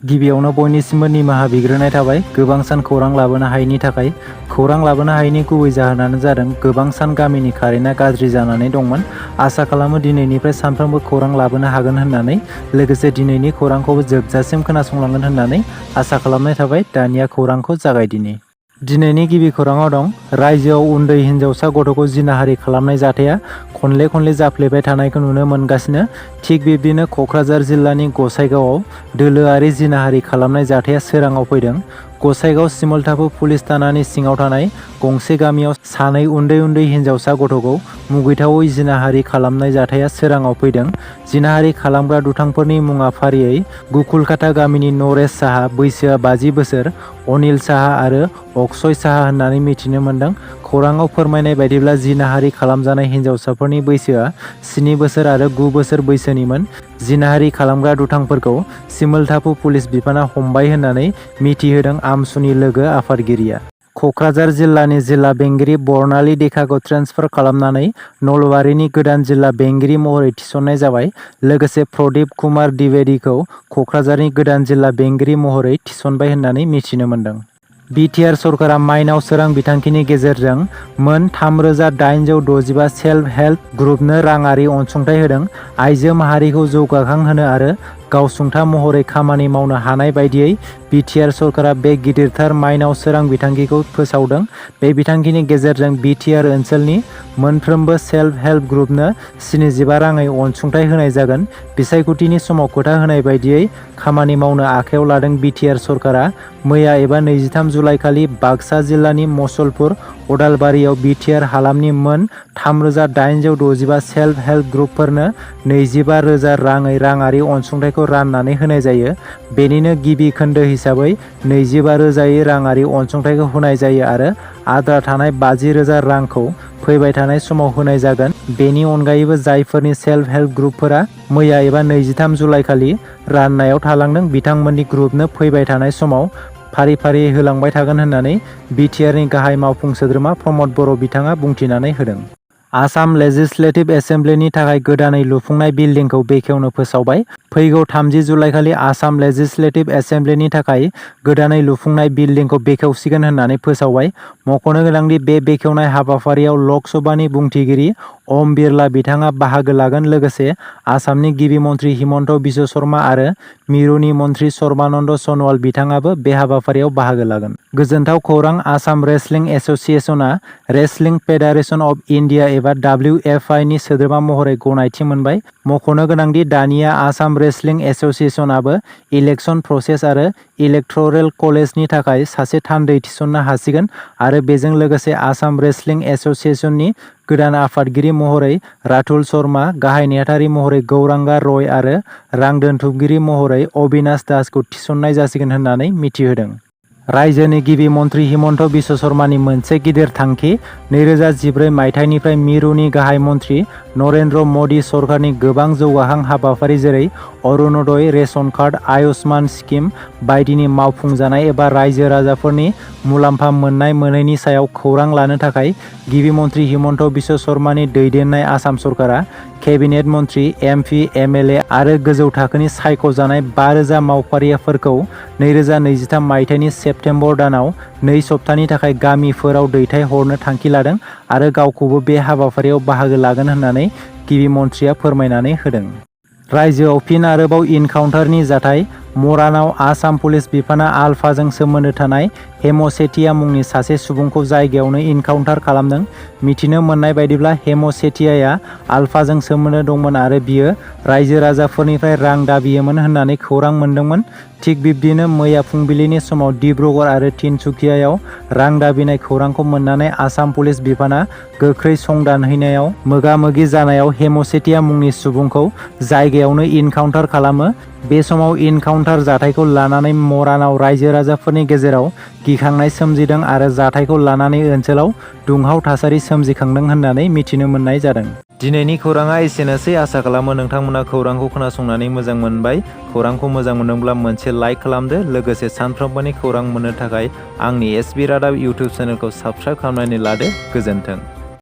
गिबियावनो बयनिसिमबो निमाहा बिग्रोनाय थाबाय गोबां सान खौरां लाबोनो हायैनि थाखाय। खौरां लाबोनो हायैनि गुबै जाहोनानो जादों गोबां सान गामिनि कारेन्टआ गाज्रि जानानै दंमोन। आसा खालामो दिनैनिफ्राय सानफ्रोमबो खौरां लाबोनो हागोन होननानै, लोगोसे दिनैनि खौरांखौबो जोबजासिम खोनासंलांगोन होननानै आसा खालामनाय थाबाय। दानिया खौरांखौ जागायदिनि। दिनैनि गिबि खौराङाव दं, रायजोआव उन्दै हिन्जावसा गथ'खौ जिनाहारि खालामनाय जाथाया खनले खनले जाफ्लेबाय थानायखौ नुनो मोनगासिनो। थिग बिब्दिनो क'क्राझार जिल्लानि गसाइगावआव दोलोआरि जिनाहारि खालामनाय जाथाया सोराङाव फैदों। गसाइगाव सिमलताफु पुलिस थानानि सिङाव थानाय गंसे गामियाव सानै उन्दै उन्दै हिन्जावसा गथ'खौ मुगैथावै जिनाहारि खालामनाय जाथाया सोराङाव फैदों। जिनाहारि खालामग्रा दुथांफोरनि मुङा फारियै गुकुलकाटा गामिनि नरेश साहा बैसोआ 50 बोसोर, अनिल साहा आरो अक्षय साहा होननानै मिथिनो मोन्दों। खौराङाव फोरमायनाय बायदिब्ला जिनाहारि खालामजानाय हिन्जावसाफोरनि बैसोआ 7 बोसोर आरो 9 बोसोर बैसोनिमोन। जिनाहारि खालामग्रा दुथांफोरखौ सिमलताफु पुलिस बिफाना हमबाय होननानै मिथिहोदों आमसुनि लोगो आफादगिरिया। क'क्राझार जिल्लानि जिल्ला बेंगिरि बर्नाली देकाखौ ट्रेन्सफार खालामनानै नलबारिनि गोदान जिल्ला बेंगिरि महरै थिसननाय जाबाय। लोगोसे प्रदीप कुमार द्विवेदीखौ क'क्राझारनि गोदान जिल्ला बेंगिरि महरै थिसनबाय होननानै मिथिनो मोन्दों। BTR सरकारा माइनाव सोरां बिथांखिनि गेजेरजों मोन 3865 सेल्फ हेल्प ग्रुपनो राङारि अनसुंथाइ होदों। आइजो माहारिखौ जौगाखांहोनो आरो गावसुंथा महरै खामानि मावनो हानाय बायदियै BTR सरकारा बे गिदिरथार माइनाव सोरां बिथांखिखौ फोसावदों। बे बिथांखिनि गेजेरजों BTR ओनसोलनि मोनफ्रोमबो सेल्फ हेल्प ग्रुपनो 75 राङै अनसुंथाइ होनाय जागोन। बिसायख'थिनि समाव खोथा होनाय बायदियै खामानि मावनो आखायाव लादों BTR सरकारा। मैया एबा 23 जुलाइ खालि बाक्सा जिल्लानि मसलपुर, अदालबारियाव BTR हालामनि मोन 3865 सेल्फ हेल्प ग्रुपफोरनो 25,000 राङै राङारि अनसुंथाइखौ राननानै होनाय जायो। बेनिनो गिबि खोन्दो हिसाबै 25,000 राङारि अनसुंथाइखौ होनाय जायो आरो आद्रा थानाय 50,000 रांखौ फैबाय थानाय समाव होनाय जागोन। बेनि अनगायैबो जायफोरनि सेल्फ हेल्प ग्रुपफोरा मैया एबा 23 जुलाइ खालि राननायाव थालांदों, बिथांमोननि ग्रुपनो फैबाय थानाय समाव फारि फारि होलांबाय थागोन होननानै BTRनि गाहाय मावफुं सोद्रोमा प्रमद बर' बिथाङा बुंथिनानै होदों। आसाम लेजिस्लेटिभ एसेमब्लिनि थाखाय गोदानै लुफुंनाय बिल्डिंखौ बेखेवनो फोसावबाय। फैगौ 30 जुलाइखालि आसाम लेजिस्लेटिभ एसेमब्लिनि थाखाय गोदानै लुफुंनाय बिल्डिंखौ बेखेवसिगोन होननानै फोसावबाय। मख'नो गोनांदि बे बेखेवनाय हाबाफारियाव लक सभानि बुंथिगिरि ओम बिरला बिथाङा बाहागो लागोन। लोगोसे आसामनि गिबि मन्थ्रि हिमन्त बिश्व शर्मा आरो मिरुनि मन्थ्रि सर्बानन्द सनवाल बिथाङाबो बे हाबाफारियाव बाहागो लागोन। गोजोनथाव खौरां, आसाम रेसलिं एस'सिएशनआ रेसलिं फेडारेशन अफ इन्डिया एबा WFI नि सोद्रोमा महरै गनायथि मोनबाय। मख'नो गोनांदि दानिया आसाम रेसलिं एस'सिएशनआबो इलेक्शन प्रसेस आरो इलेक्ट'रेल कलेजनि थाखाय सासे थान्दै थिसननो हासिगोन आरो बेजों लोगोसे आसाम रेसलिं एस'सिएशननि गोदान आफादगिरि महरै रातुल शर्मा, गाहाय नेहाथारि महरै गौरांगा रय आरो रां दोनथुमगिरि महरै अबिनाश दासखौ थिसननाय जासिगोन होननानै मिथिहोदों। रायजोनि गिबि मन्थ्रि हिमन्त बिश्व शर्मानि मोनसे गिदिर थांखि। 2014 मायथाइनिफ्राय मिरुनि गाहाय मन्थ्रि नरेन्द्र मदि सरकारनि गोबां जौगाहां हाबाफारि जेरै Arunoday, ration card, Ayushman scheme बायदिनि मावफुंजानाय एबा रायजो राजाफोरनि मुलाम्फा मोननाय मोनैनि सायाव खौरां लानो थाखाय गिबि मन्थ्रि हिमन्त बिश्व शर्मानि दैदेननाय आसाम सरकारा केबिनेट मन्थ्रि, MP, MLA आरो गोजौ थाखोनि सायख'जानाय 5,000 मावफारियाफोरखौ 2023 मायथाइनि सेप्तेम्बर दानाव 2 सप्तानि थाखाय गामिफोराव दैथाय हरनो थांखि लादों आरो गावखौबो बे हाबाफारियाव बाहागो लागोन होननानै गिबि मन्थ्रिया फोरमायनानै होदों। रायजोआव फिन आरोबाव इनकाउन्टारनि जाथाय। मरानाव आसाम पुलिस बिफाना आलफाजों सोमोन्दो थानाय हेम सेठिया मुंनि सासे सुबुंखौ जायगायावनो इनकाउन्टार खालामदों। मिथिनो मोननाय बायदिब्ला हेम सेठियाया आलफाजों सोमोन्दो दंमोन आरो बियो रायजो राजाफोरनिफ्राय रां दाबियोमोन होननानै खौरां मोन्दोंमोन। थिग बिब्दिनो मैया फुंबिलिनि समाव डिब्रुगड़ आरो तिनसुकियायाव रां दाबिनाय खौरांखौ मोननानै आसाम पुलिस बिफाना गोख्रै संदानहैनायाव मोगा-मोगि जानायाव हेम सेठिया मुंनि सुबुंखौ जायगायावनो इनकाउन्टार खालामो। बे समाव इनकाउन्टार जाथायखौ लानानै मरानाव रायजो राजाफोरनि गेजेराव गिखांनाय सोमजिदों आरो जाथायखौ लानानै ओनसोलाव दुंहाव थासारि सोमजिखांदों होननानै मिथिनो मोननाय जादों। दिनैनि खौराङा एसेनोसै। आसा खालामो नोंथांमोना खौरांखौ खोनासंनानै मोजां मोनबाय। खौरांखौ मोजां मोनदोंब्ला मोनसे लाइक खालामदो। लोगोसे सानफ्रोमबोनि खौरां मोननो थाखाय आंनि SB रादाब इउटुब चेनेलखौ साबस्क्राइब खालामनानै लादो। गोजोन्थों।